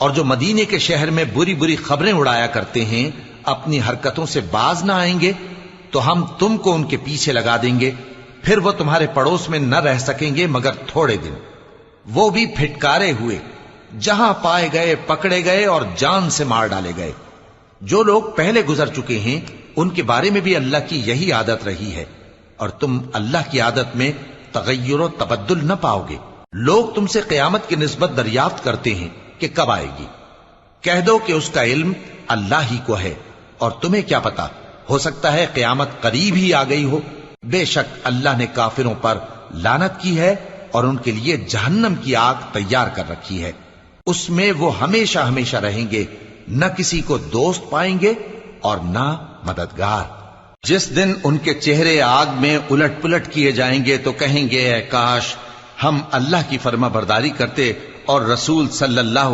اور جو مدینے کے شہر میں بری بری خبریں اڑایا کرتے ہیں اپنی حرکتوں سے باز نہ آئیں گے تو ہم تم کو ان کے پیچھے لگا دیں گے، پھر وہ تمہارے پڑوس میں نہ رہ سکیں گے مگر تھوڑے دن، وہ بھی پھٹکارے ہوئے، جہاں پائے گئے پکڑے گئے اور جان سے مار ڈالے گئے۔ جو لوگ پہلے گزر چکے ہیں ان کے بارے میں بھی اللہ کی یہی عادت رہی ہے، اور تم اللہ کی عادت میں تغیر و تبدل نہ پاؤ گے۔ لوگ تم سے قیامت کی نسبت دریافت کرتے ہیں کہ کب آئے گی، کہہ دو کہ اس کا علم اللہ ہی کو ہے، اور تمہیں کیا پتا، ہو سکتا ہے قیامت قریب ہی آ گئی ہو۔ بے شک اللہ نے کافروں پر لعنت کی ہے اور ان کے لیے جہنم کی آگ تیار کر رکھی ہے، اس میں وہ ہمیشہ ہمیشہ رہیں گے، نہ کسی کو دوست پائیں گے اور نہ مددگار۔ جس دن ان کے چہرے آگ میں الٹ پلٹ کیے جائیں گے تو کہیں گے اے کاش ہم اللہ کی فرما برداری کرتے اور رسول صلی اللہ